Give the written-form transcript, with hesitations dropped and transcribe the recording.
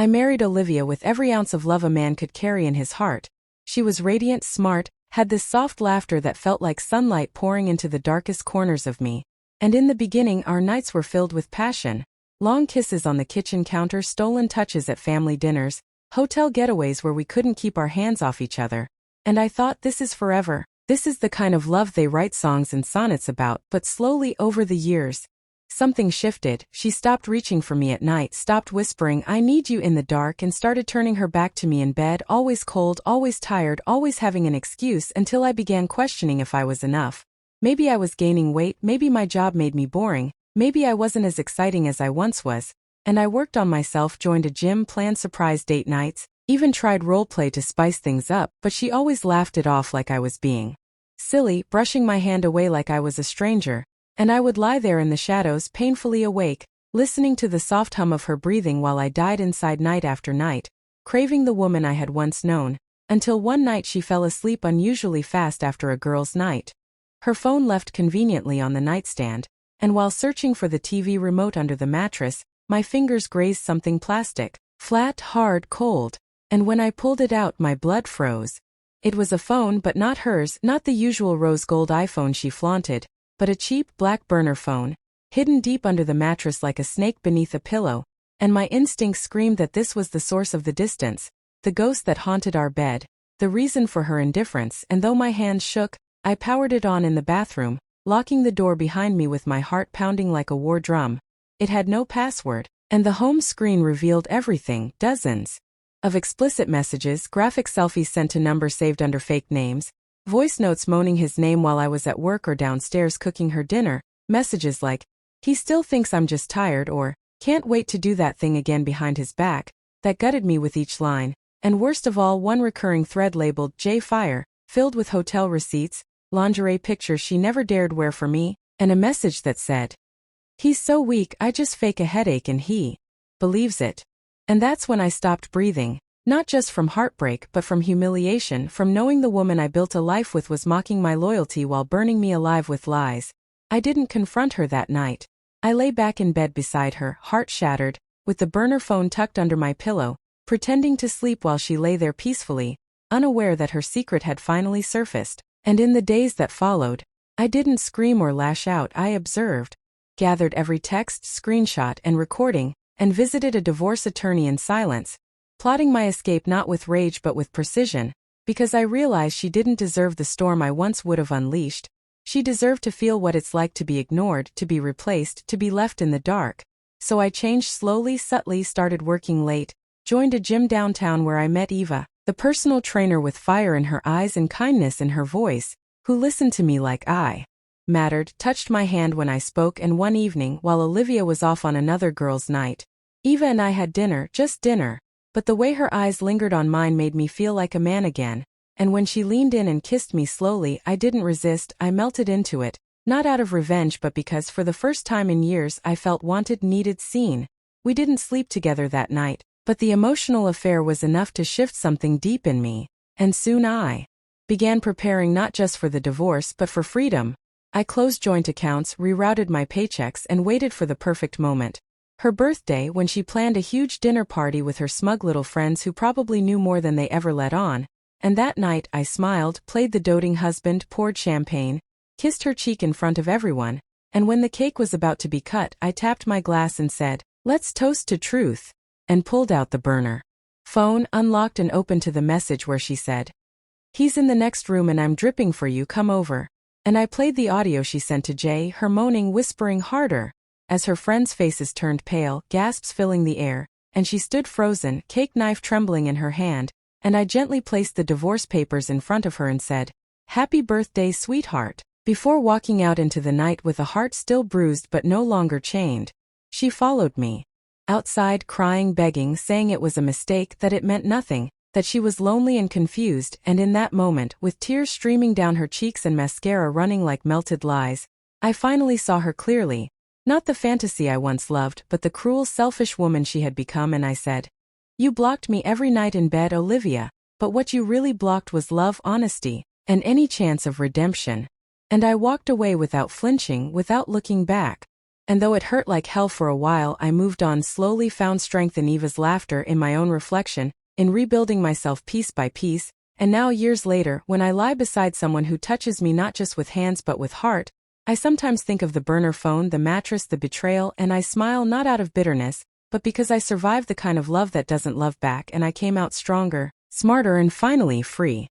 I married Olivia with every ounce of love a man could carry in his heart. She was radiant, smart, had this soft laughter that felt like sunlight pouring into the darkest corners of me. And in the beginning our nights were filled with passion. Long kisses on the kitchen counter, stolen touches at family dinners, hotel getaways where we couldn't keep our hands off each other. And I thought, this is forever. This is the kind of love they write songs and sonnets about. But slowly over the years, something shifted. She stopped reaching for me at night, stopped whispering, "I need you," in the dark, and started turning her back to me in bed, always cold, always tired, always having an excuse, until I began questioning if I was enough. Maybe I was gaining weight, maybe my job made me boring, maybe I wasn't as exciting as I once was. And I worked on myself, joined a gym, planned surprise date nights, even tried role play to spice things up, but she always laughed it off like I was being silly, brushing my hand away like I was a stranger. And I would lie there in the shadows, painfully awake, listening to the soft hum of her breathing while I died inside night after night, craving the woman I had once known, until one night she fell asleep unusually fast after a girls' night. Her phone left conveniently on the nightstand, and while searching for the TV remote under the mattress, my fingers grazed something plastic, flat, hard, cold, and when I pulled it out my blood froze. It was a phone, but not hers, not the usual rose gold iPhone she flaunted, but a cheap black burner phone, hidden deep under the mattress like a snake beneath a pillow, and my instincts screamed that this was the source of the distance, the ghost that haunted our bed, the reason for her indifference. And though my hands shook, I powered it on in the bathroom, locking the door behind me with my heart pounding like a war drum. It had no password, and the home screen revealed everything, dozens of explicit messages, graphic selfies sent to numbers saved under fake names, voice notes moaning his name while I was at work or downstairs cooking her dinner, messages like, "He still thinks I'm just tired," or "Can't wait to do that thing again," behind his back, that gutted me with each line. And worst of all, one recurring thread labeled J Fire, filled with hotel receipts, lingerie pictures she never dared wear for me, and a message that said, "He's so weak, I just fake a headache and he believes it." And that's when I stopped breathing, not just from heartbreak but from humiliation, from knowing the woman I built a life with was mocking my loyalty while burning me alive with lies. I didn't confront her that night. I lay back in bed beside her, heart shattered, with the burner phone tucked under my pillow, pretending to sleep while she lay there peacefully, unaware that her secret had finally surfaced. And in the days that followed, I didn't scream or lash out. I observed, gathered every text, screenshot, and recording, and visited a divorce attorney in silence, plotting my escape not with rage but with precision, because I realized she didn't deserve the storm I once would have unleashed. She deserved to feel what it's like to be ignored, to be replaced, to be left in the dark. So I changed slowly, subtly, started working late, joined a gym downtown where I met Eva, the personal trainer with fire in her eyes and kindness in her voice, who listened to me like I mattered, touched my hand when I spoke. And one evening, while Olivia was off on another girls' night, Eva and I had dinner, just dinner, but the way her eyes lingered on mine made me feel like a man again. And when she leaned in and kissed me slowly, I didn't resist. I melted into it, not out of revenge but because for the first time in years I felt wanted, needed, seen. We didn't sleep together that night, but the emotional affair was enough to shift something deep in me, and soon I began preparing not just for the divorce but for freedom. I closed joint accounts, rerouted my paychecks, and waited for the perfect moment. Her birthday, when she planned a huge dinner party with her smug little friends who probably knew more than they ever let on. And that night I smiled, played the doting husband, poured champagne, kissed her cheek in front of everyone, and when the cake was about to be cut, I tapped my glass and said, "Let's toast to truth," and pulled out the burner phone, unlocked and opened to the message where she said, "He's in the next room and I'm dripping for you, come over." And I played the audio she sent to Jay, her moaning, whispering harder, as her friends' faces turned pale, gasps filling the air, and she stood frozen, cake knife trembling in her hand, and I gently placed the divorce papers in front of her and said, "Happy birthday, sweetheart," before walking out into the night with a heart still bruised but no longer chained. She followed me outside, crying, begging, saying it was a mistake, that it meant nothing, that she was lonely and confused. And in that moment, with tears streaming down her cheeks and mascara running like melted lies, I finally saw her clearly, not the fantasy I once loved but the cruel, selfish woman she had become. And I said, "You blocked me every night in bed, Olivia, but what you really blocked was love, honesty, and any chance of redemption." And I walked away without flinching, without looking back. And though it hurt like hell for a while, I moved on, slowly found strength in Eva's laughter, in my own reflection, in rebuilding myself piece by piece, and now years later, when I lie beside someone who touches me not just with hands but with heart, I sometimes think of the burner phone, the mattress, the betrayal, and I smile, not out of bitterness, but because I survived the kind of love that doesn't love back, and I came out stronger, smarter, and finally free.